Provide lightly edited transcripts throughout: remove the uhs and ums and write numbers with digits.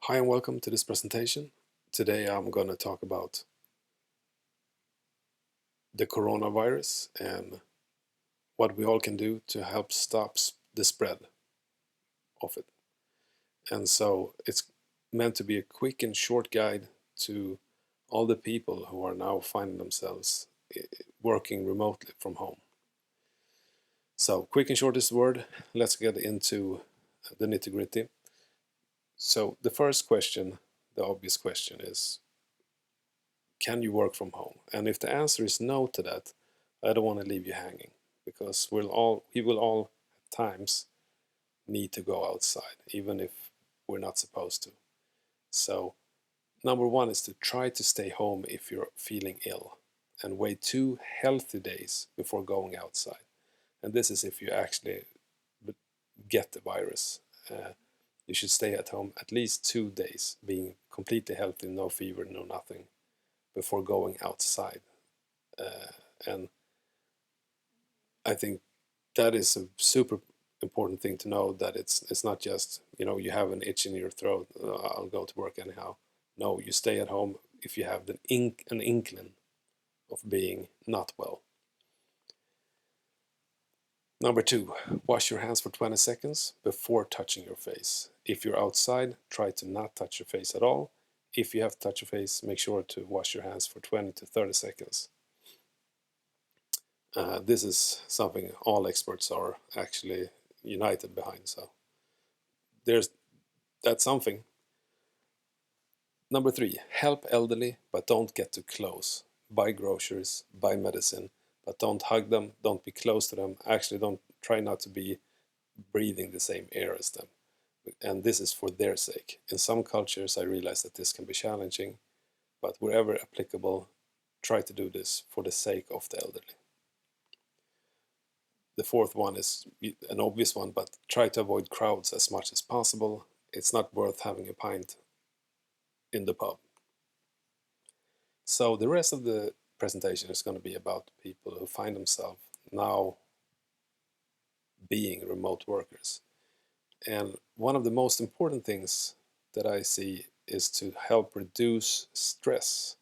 Hi and welcome to this presentation. Today I'm going to talk about the coronavirus and what we all can do to help stop the spread of it. And so it's meant to be a quick and short guide to all the people who are now finding themselves working remotely from home. So quick and short is the word. Let's get into the nitty-gritty. So the first question, the obvious question is, can you work from home? And if the answer is no to that, I don't want to leave you hanging, because we will all at times need to go outside, even if we're not supposed to. So number one is to try to stay home if you're feeling ill, and wait 2 healthy days before going outside. And this is if you actually get the virus. You should stay at home at least 2 days, being completely healthy, no fever, no nothing, before going outside. And I think that is a super important thing to know, that it's not just, you have an itch in your throat, I'll go to work anyhow. No, you stay at home if you have an inkling of being not well. Number two, wash your hands for 20 seconds before touching your face. If you're outside, try to not touch your face at all. If you have to touch your face, make sure to wash your hands for 20 to 30 seconds. This is something all experts are actually united behind, so that's something. Number three, help elderly, but don't get too close. Buy groceries, buy medicine, but don't hug them, don't be close to them. Actually, don't try not to be breathing the same air as them. And this is for their sake. In some cultures, I realize that this can be challenging, but wherever applicable, try to do this for the sake of the elderly. The fourth one is an obvious one, but try to avoid crowds as much as possible. It's not worth having a pint in the pub. So the rest of the presentation is going to be about people who find themselves now being remote workers. And one of the most important things that I see is to help reduce stress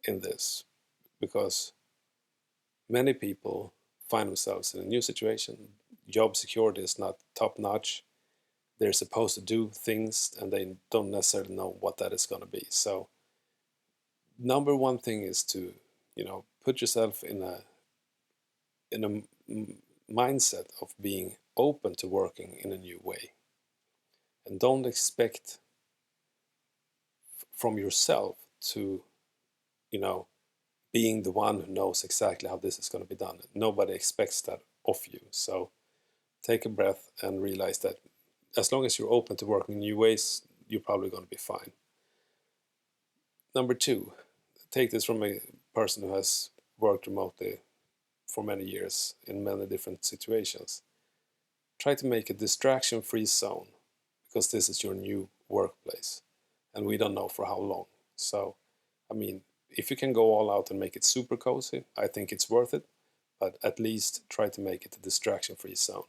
in this, because many people find themselves in a new situation. Job security is not top notch. They're supposed to do things and they don't necessarily know what that is going to be. So number one thing is to, put yourself in a mindset of being open to working in a new way, and don't expect from yourself to, being the one who knows exactly how this is going to be done. Nobody expects that of you. So take a breath and realize that as long as you're open to working in new ways, you're probably going to be fine. Number two, take this from a person who has worked remotely for many years in many different situations. Try to make a distraction-free zone, because this is your new workplace and we don't know for how long. So, if you can go all out and make it super cozy, I think it's worth it, but at least try to make it a distraction-free zone.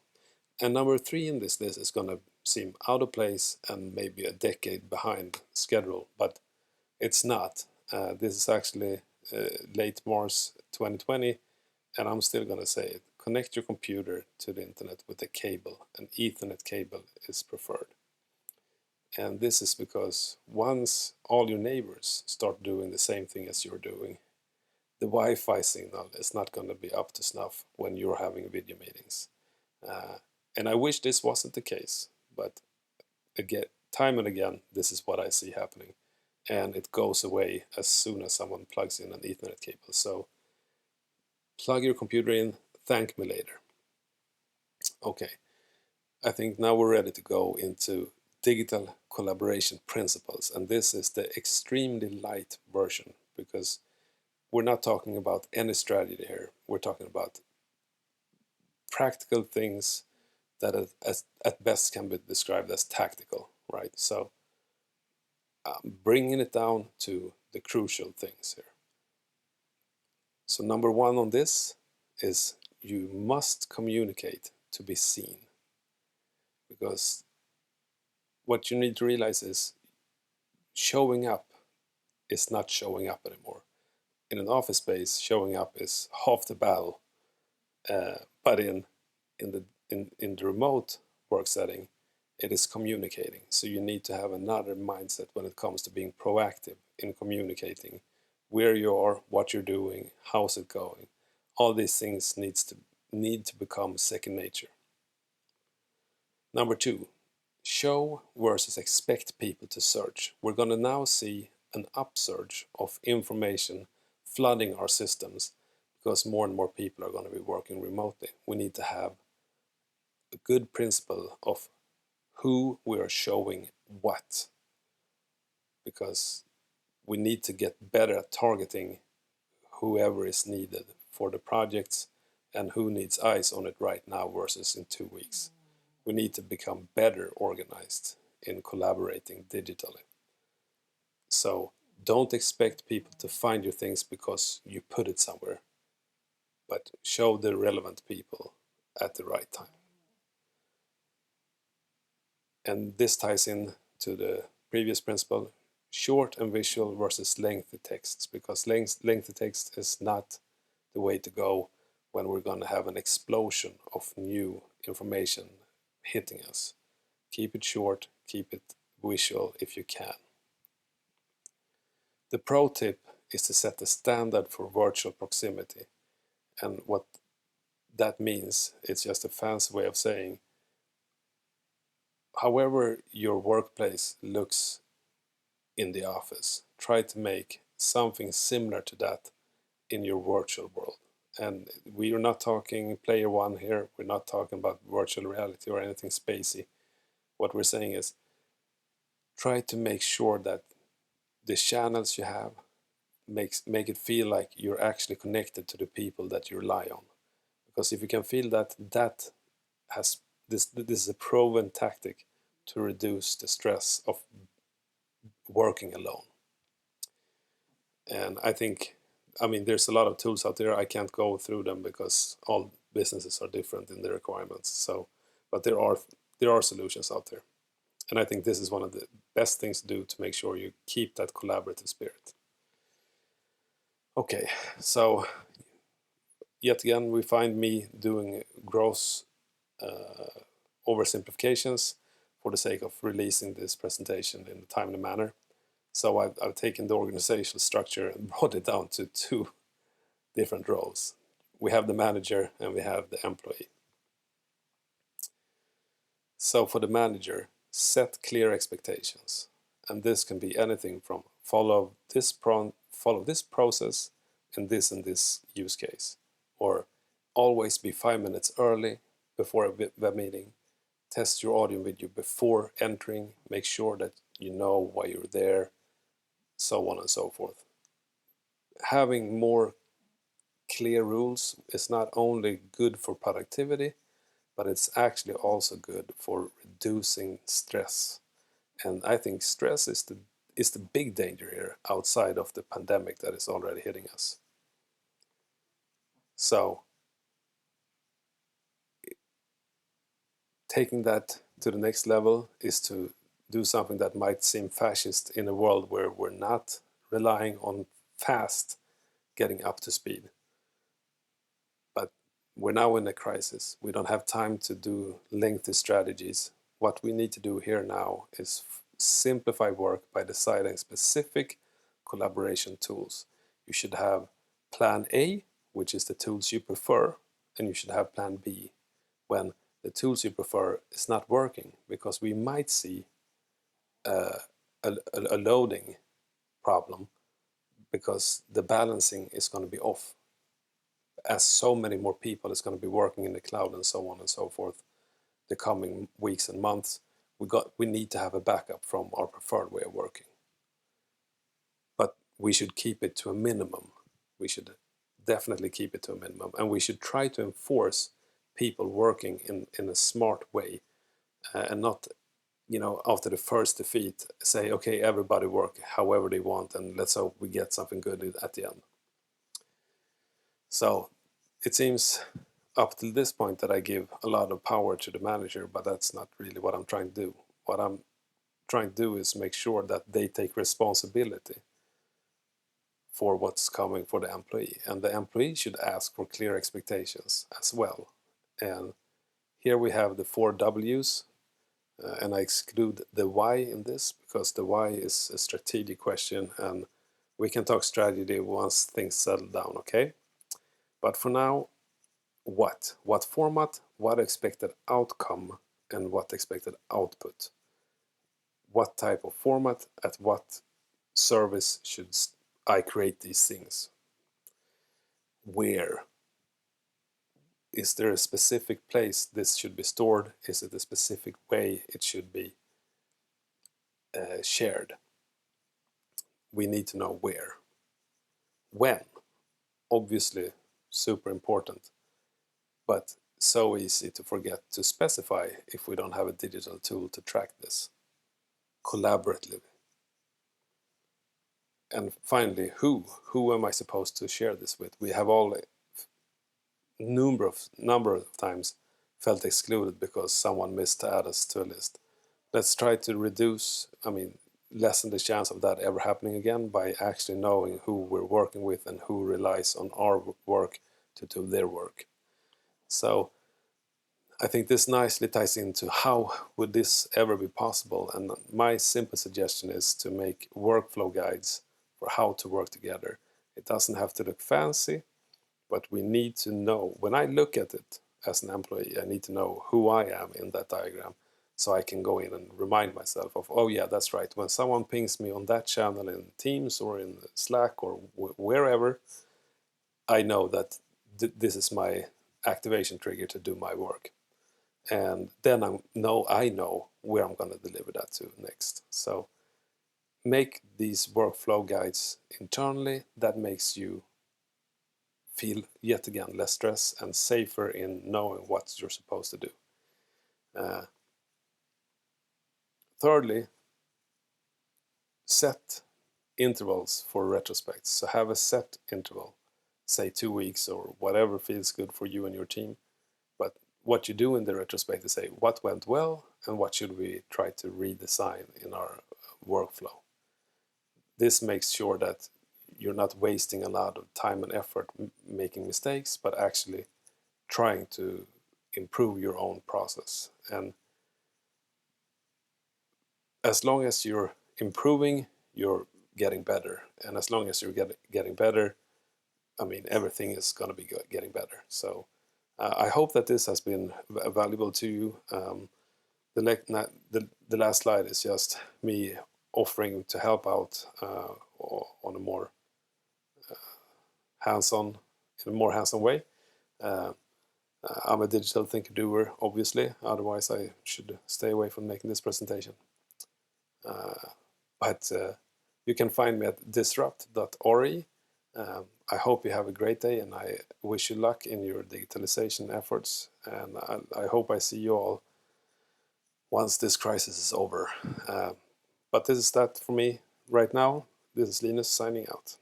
And number three in this list is going to seem out of place and maybe a decade behind schedule, but it's not. This is actually late March 2020, and I'm still going to say it. Connect your computer to the internet with a cable. An Ethernet cable is preferred. And this is because once all your neighbors start doing the same thing as you're doing, the Wi-Fi signal is not going to be up to snuff when you're having video meetings. And I wish this wasn't the case, but again, time and again, this is what I see happening. And it goes away as soon as someone plugs in an Ethernet cable. So plug your computer in, thank me later. Okay, I think now we're ready to go into digital collaboration principles. And this is the extremely light version, because we're not talking about any strategy here. We're talking about practical things that at best can be described as tactical, right? So bringing it down to the crucial things here. So number one on this is you must communicate to be seen, because what you need to realize is showing up is not showing up anymore. In an office space, showing up is half the battle. But in the remote work setting, it is communicating. So you need to have another mindset when it comes to being proactive in communicating where you are, what you're doing, how's it going. All these things need to become second nature. Number 2, show versus expect people to search. We're going to now see an upsurge of information flooding our systems because more and more people are going to be working remotely. We need to have a good principle of who we are showing what, because we need to get better at targeting whoever is needed for the projects and who needs eyes on it right now versus in 2 weeks. We need to become better organized in collaborating digitally. So don't expect people to find your things because you put it somewhere, but show the relevant people at the right time. And this ties in to the previous principle, short and visual versus lengthy texts, because lengthy text is not the way to go when we're going to have an explosion of new information hitting us. Keep it short, keep it visual if you can. The pro tip is to set the standard for virtual proximity. And what that means, it's just a fancy way of saying, however your workplace looks in the office, try to make something similar to that in your virtual world. And we are not talking player one here, we're not talking about virtual reality or anything spacey. What we're saying is try to make sure that the channels you have make it feel like you're actually connected to the people that you rely on. Because if you can feel that, that has this is a proven tactic to reduce the stress of working alone. And I mean, there's a lot of tools out there. I can't go through them because all businesses are different in their requirements. So, but there are solutions out there. And I think this is one of the best things to do to make sure you keep that collaborative spirit. Okay, so yet again, we find me doing gross oversimplifications for the sake of releasing this presentation in a timely manner. So I've taken the organizational structure and brought it down to 2 different roles. We have the manager and we have the employee. So for the manager, set clear expectations. And this can be anything from follow this process in this use case, or always be 5 minutes early before a web meeting, test your audio and video before entering, make sure that you know why you're there, so on and so forth. Having more clear rules is not only good for productivity, but it's actually also good for reducing stress. And I think stress is the big danger here outside of the pandemic that is already hitting us. So taking that to the next level is to do something that might seem fascist in a world where we're not relying on fast getting up to speed. But we're now in a crisis. We don't have time to do lengthy strategies. What we need to do here now is simplify work by deciding specific collaboration tools. You should have plan A, which is the tools you prefer, and you should have plan B when the tools you prefer is not working, because we might see a loading problem because the balancing is going to be off as so many more people is going to be working in the cloud and so on and so forth the coming weeks and months. We need to have a backup from our preferred way of working, but we should keep it to a minimum. We should definitely keep it to a minimum, and we should try to enforce people working in a smart way, and not, after the first defeat say, okay, everybody work however they want and let's hope we get something good at the end. So it seems up to this point that I give a lot of power to the manager, but that's not really what I'm trying to do. What I'm trying to do is make sure that they take responsibility for what's coming for the employee, and the employee should ask for clear expectations as well. And here we have the 4 W's, and I exclude the why in this because the why is a strategic question, and we can talk strategy once things settle down, okay? But for now, what? What format, what expected outcome, and what expected output? What type of format, at what service should I create these things? Where? Is there a specific place this should be stored? Is it a specific way it should be shared? We need to know where. When? Obviously, super important, but so easy to forget to specify if we don't have a digital tool to track this collaboratively. And finally, who? Who am I supposed to share this with? We have all number of times felt excluded because someone missed to add us to a list. Let's try to lessen the chance of that ever happening again by actually knowing who we're working with and who relies on our work to do their work. So I think this nicely ties into how would this ever be possible, and my simple suggestion is to make workflow guides for how to work together. It doesn't have to look fancy, but we need to know, when I look at it as an employee, I need to know who I am in that diagram, so I can go in and remind myself of, oh yeah, that's right, when someone pings me on that channel in Teams or in Slack or wherever, I know that this is my activation trigger to do my work. And then I know where I'm going to deliver that to next. So make these workflow guides internally. That makes you feel, yet again, less stress and safer in knowing what you're supposed to do. Thirdly, set intervals for retrospects. So have a set interval, say 2 weeks or whatever feels good for you and your team. But what you do in the retrospect is say what went well and what should we try to redesign in our workflow. This makes sure that you're not wasting a lot of time and effort making mistakes, but actually trying to improve your own process. And as long as you're improving, you're getting better. And as long as you're getting better, everything is going to be getting better. So I hope that this has been valuable to you. The last slide is just me offering to help out on a more hands-on way. I'm a digital thinker doer, obviously. Otherwise, I should stay away from making this presentation. But you can find me at disrupt.ori. I hope you have a great day, and I wish you luck in your digitalization efforts. And I hope I see you all once this crisis is over. But this is that for me right now. This is Linus signing out.